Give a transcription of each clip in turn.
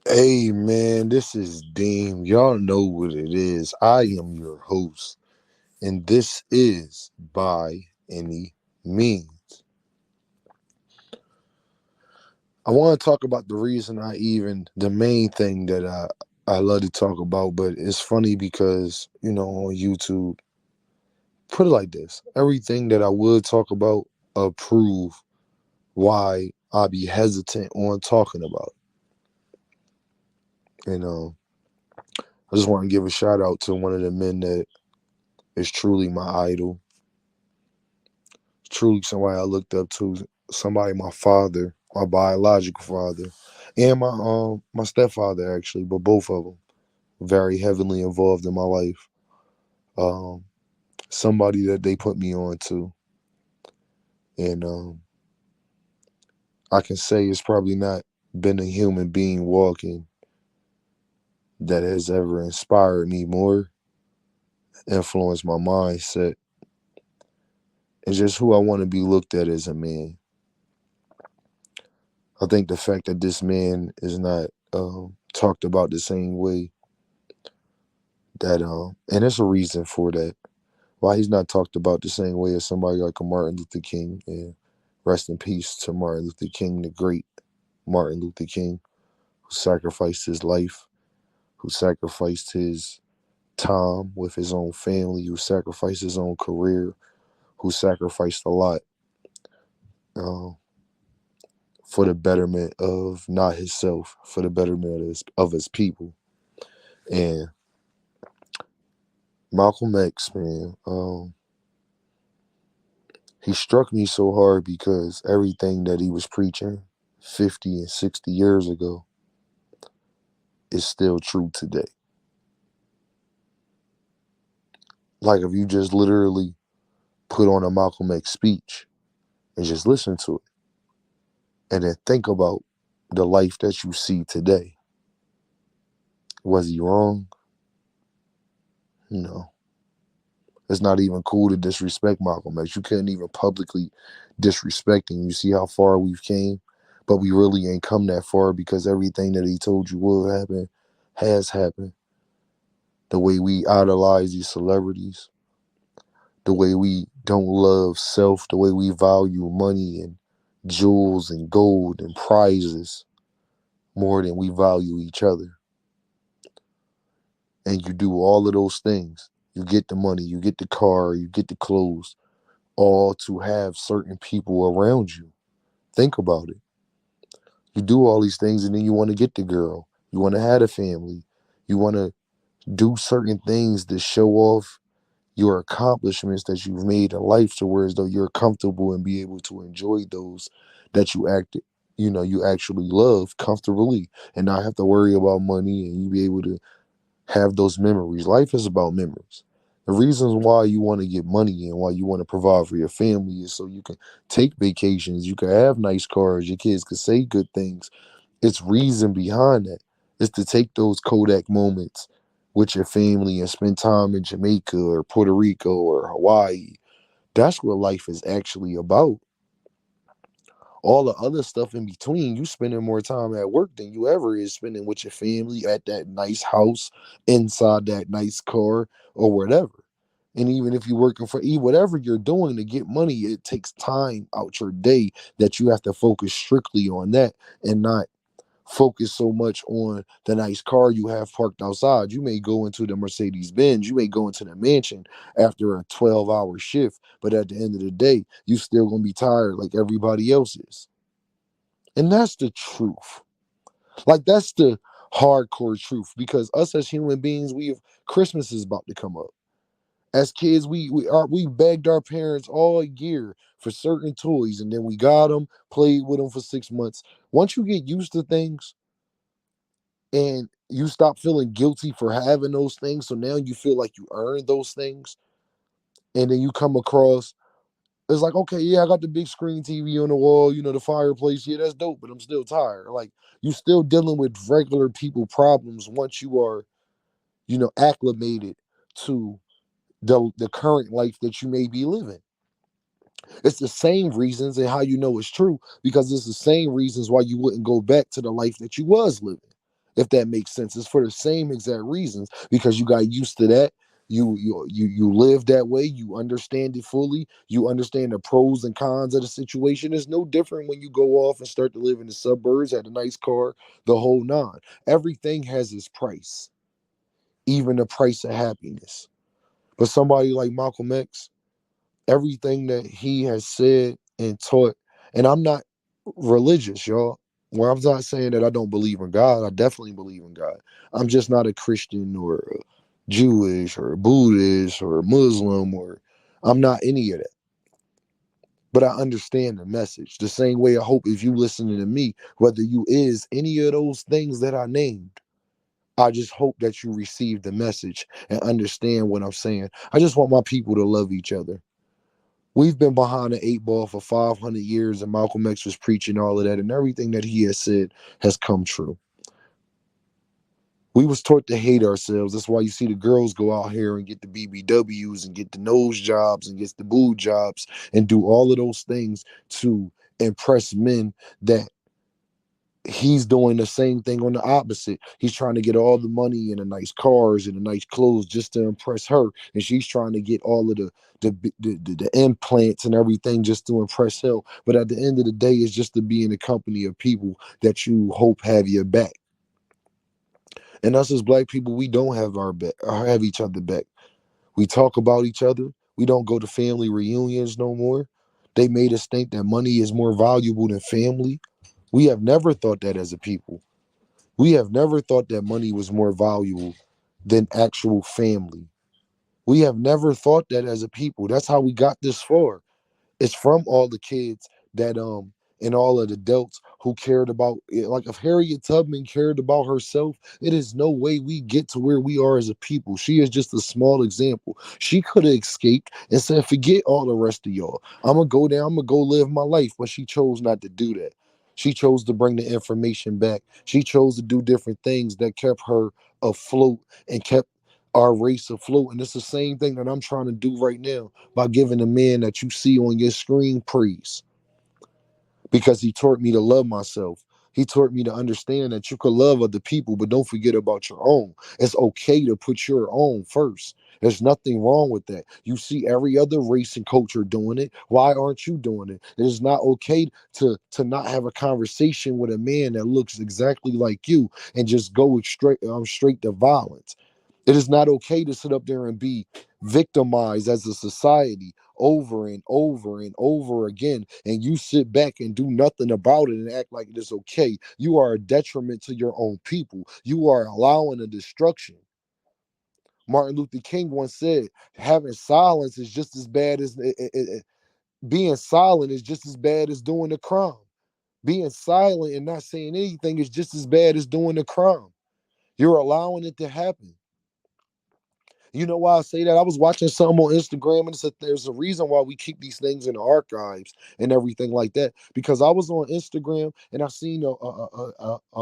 Hey man, this is Deem. Y'all know what it is. I am your host, and this is By Any Means. I want to talk about the reason the main thing that I love to talk about, but it's funny because, on YouTube, put it like this everything that I would talk about, approve why I be hesitant on talking about. And I just want to give a shout out to one of the men that is truly my idol, truly somebody I looked up to, somebody my father, my biological father, and my stepfather actually, but both of them very heavily involved in my life. Um, Somebody that they put me on to, and I can say it's probably not been a human being walking that has ever inspired me more, influenced my mindset, and just who I want to be looked at as a man. I think the fact that this man is not talked about the same way that and there's a reason for that. Why he's not talked about the same way as somebody like a Martin Luther King, and rest in peace to Martin Luther King, the great Martin Luther King, who sacrificed his life, who sacrificed his time with his own family, who sacrificed his own career, who sacrificed a lot uh, for the betterment of not himself, for the betterment of his people. And Malcolm X, man, he struck me so hard because everything that he was preaching 50 and 60 years ago is still true today. Like if you just literally put on a Malcolm X speech and just listen to it and then think about the life that you see today. Was he wrong? No. It's not even cool to disrespect Malcolm X. You couldn't even publicly disrespect him. You see how far we've came, but we really ain't come that far because everything that he told you will happen has happened. The way we idolize these celebrities, the way we don't love self, the way we value money and jewels and gold and prizes more than we value each other. And you do all of those things. You get the money, you get the car, you get the clothes, all to have certain people around you. Think about it. You do all these things and then you want to get the girl. You want to have a family. You want to do certain things to show off your accomplishments that you've made in life to where as though you're comfortable and be able to enjoy those that you actually love comfortably and not have to worry about money, and you be able to have those memories. Life is about memories. The reasons why you want to get money and why you want to provide for your family is so you can take vacations, you can have nice cars, your kids can say good things. It's reason behind that. It's to take those Kodak moments with your family and spend time in Jamaica or Puerto Rico or Hawaii. That's what life is actually about. All the other stuff in between, you spending more time at work than you ever is spending with your family at that nice house, inside that nice car, or whatever. And even if you're working for whatever you're doing to get money, it takes time out your day that you have to focus strictly on that and not focus so much on the nice car you have parked outside. You may go into the Mercedes Benz, you may go into the mansion after a 12-hour shift, but at the end of the day, you still gonna be tired like everybody else is. And that's the truth. Like that's the hardcore truth because us as human beings, Christmas is about to come up. As kids, we begged our parents all year for certain toys, and then we got them, played with them for 6 months. Once you get used to things, and you stop feeling guilty for having those things, so now you feel like you earned those things, and then you come across, it's like, okay, yeah, I got the big screen TV on the wall, the fireplace, yeah, that's dope, but I'm still tired. Like, you still dealing with regular people problems once you are, acclimated to the current life that you may be living. It's the same reasons, and how you know it's true, because it's the same reasons why you wouldn't go back to the life that you was living. if that makes sense. It's for the same exact reasons, because you got used to that. You live that way. You understand it fully. You understand the pros and cons of the situation. It's no different when you go off and start to live in the suburbs, had a nice car, the whole nine. Everything has its price, even the price of happiness. But somebody like Malcolm X, everything that he has said and taught, and I'm not religious, y'all. Well, I'm not saying that I don't believe in God. I definitely believe in God. I'm just not a Christian or a Jewish or a Buddhist or a Muslim, or I'm not any of that. But I understand the message. The same way I hope if you listening to me, whether you is any of those things that I named, I just hope that you receive the message and understand what I'm saying. I just want my people to love each other. We've been behind the eight ball for 500 years, and Malcolm X was preaching all of that, and everything that he has said has come true. We was taught to hate ourselves. That's why you see the girls go out here and get the BBWs and get the nose jobs and get the boob jobs and do all of those things to impress men, that he's doing the same thing on the opposite. He's trying to get all the money and the nice cars and the nice clothes just to impress her, and she's trying to get all of the implants and everything just to impress him. But at the end of the day, it's just to be in the company of people that you hope have your back. And us as black people, we don't have our back or have each other back. We talk about each other. We don't go to family reunions no more. They made us think that money is more valuable than family. We have never thought that as a people. We have never thought that money was more valuable than actual family. We have never thought that as a people. That's how we got this far. It's from all the kids that and all of the adults who cared about it. Like if Harriet Tubman cared about herself, it is no way we get to where we are as a people. She is just a small example. She could have escaped and said, forget all the rest of y'all. I'm gonna go down, I'm gonna go live my life. But she chose not to do that. She chose to bring the information back. She chose to do different things that kept her afloat and kept our race afloat. And it's the same thing that I'm trying to do right now by giving the man that you see on your screen praise, because he taught me to love myself. He taught me to understand that you could love other people, but don't forget about your own. It's okay to put your own first. There's nothing wrong with that. You see every other race and culture doing it. Why aren't you doing it? It is not okay to not have a conversation with a man that looks exactly like you and just go straight to violence. It is not okay to sit up there and be victimized as a society over and over and over again, and you sit back and do nothing about it and act like it is okay. You are a detriment to your own people. You are allowing a destruction. Martin Luther King once said, having silence is just as bad as being silent is just as bad as doing the crime. Being silent and not saying anything is just as bad as doing the crime. You're allowing it to happen. You know why I say that? I was watching something on Instagram and it said there's a reason why we keep these things in the archives and everything like that. Because I was on Instagram and I seen a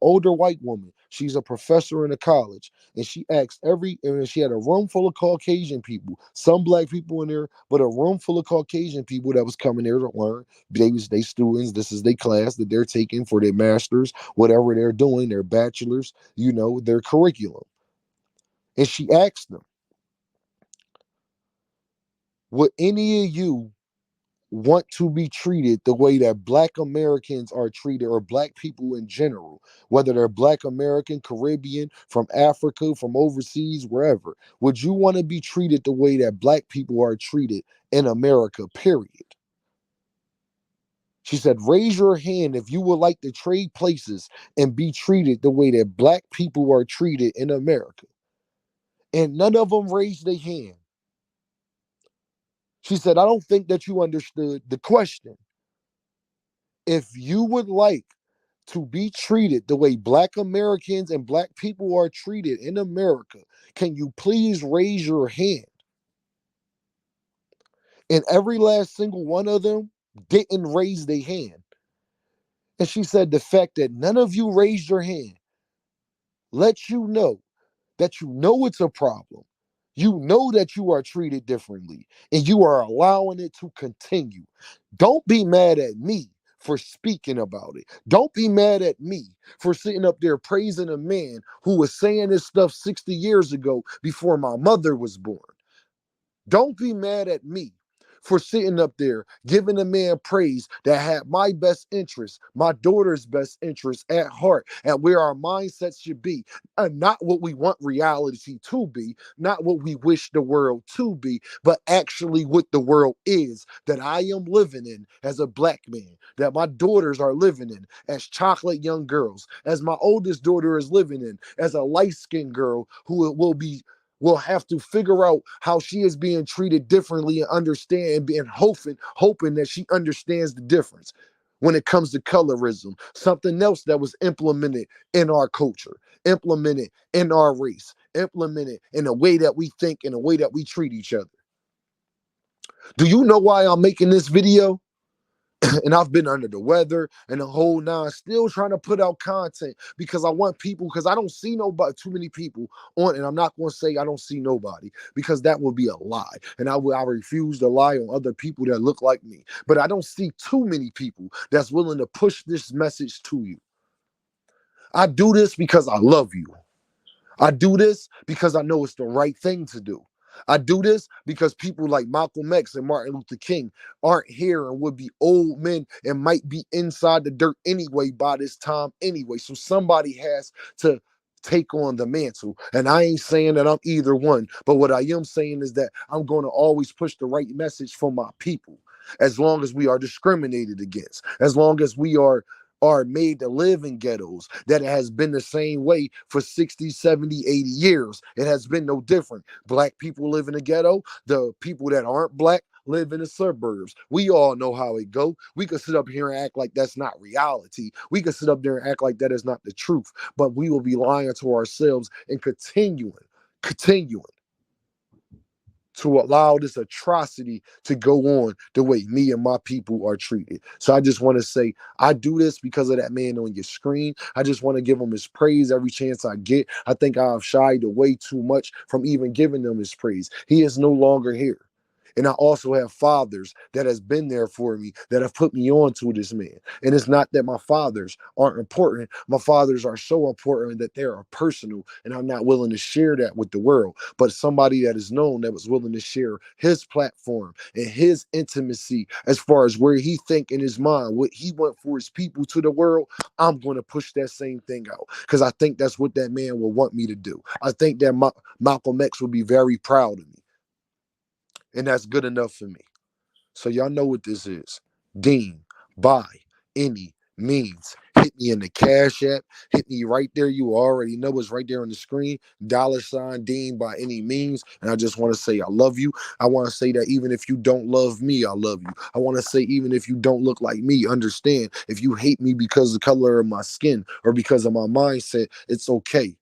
older white woman. She's a professor in a college, and she asked and she had a room full of Caucasian people, some black people in there, but a room full of Caucasian people that was coming there to learn. They students. This is their class that they're taking for their masters, whatever they're doing, their bachelors, their curriculum. And she asked them, would any of you want to be treated the way that black Americans are treated, or black people in general, whether they're black American, Caribbean, from Africa, from overseas, wherever? Would you want to be treated the way that black people are treated in America, period? She said, raise your hand if you would like to trade places and be treated the way that black people are treated in America. And none of them raised their hand. She said, I don't think that you understood the question. If you would like to be treated the way black Americans and black people are treated in America, can you please raise your hand? And every last single one of them didn't raise their hand. And she said, the fact that none of you raised your hand lets you know that you know it's a problem. You know that you are treated differently and you are allowing it to continue. Don't be mad at me for speaking about it. Don't be mad at me for sitting up there praising a man who was saying this stuff 60 years ago before my mother was born. Don't be mad at me for sitting up there giving a man praise that had my best interest, my daughter's best interest at heart, and where our mindsets should be, and not what we want reality to be, not what we wish the world to be, but actually what the world is that I am living in as a black man, that my daughters are living in as chocolate young girls, as my oldest daughter is living in as a light-skinned girl who will have to figure out how she is being treated differently and understand and being hoping that she understands the difference when it comes to colorism, something else that was implemented in our culture, implemented in our race, implemented in a way that we think, in a way that we treat each other. Do you know why I'm making this video? And I've been under the weather and the whole nine, still trying to put out content because I want people, because I don't see nobody, too many people on, and I'm not going to say I don't see nobody because that would be a lie. And I refuse to lie on other people that look like me. But I don't see too many people that's willing to push this message to you. I do this because I love you. I do this because I know it's the right thing to do. I do this because people like Malcolm X and Martin Luther King aren't here and would be old men and might be inside the dirt anyway by this time anyway. So somebody has to take on the mantle. And I ain't saying that I'm either one, but what I am saying is that I'm going to always push the right message for my people. As long as we are discriminated against, as long as we are made to live in ghettos, that it has been the same way for 60, 70, 80 years. It has been no different. Black people live in a ghetto. The people that aren't black live in the suburbs. We all know how it go. We could sit up here and act like that's not reality. We could sit up there and act like that is not the truth, but we will be lying to ourselves and continuing to allow this atrocity to go on the way me and my people are treated. So I just want to say, I do this because of that man on your screen. I just want to give him his praise every chance I get. I think I've shied away too much from even giving him his praise. He is no longer here. And I also have fathers that has been there for me, that have put me on to this man. And it's not that my fathers aren't important. My fathers are so important that they are personal, and I'm not willing to share that with the world. But somebody that is known, that was willing to share his platform and his intimacy as far as where he think in his mind, what he want for his people to the world, I'm going to push that same thing out because I think that's what that man will want me to do. I think that Malcolm X will be very proud of me. And that's good enough for me. So y'all know what this is. Deem by any means. Hit me in the Cash App. Hit me right there. You already know it's right there on the screen. $ Deem by any means. And I just want to say I love you. I want to say that even if you don't love me, I love you. I want to say even if you don't look like me, understand. If you hate me because of the color of my skin or because of my mindset, it's okay.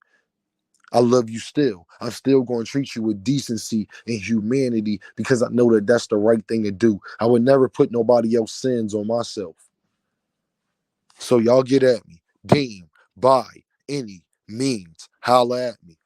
I love you still. I'm still going to treat you with decency and humanity because I know that that's the right thing to do. I would never put nobody else's sins on myself. So y'all get at me. Deem by any means. Holla at me.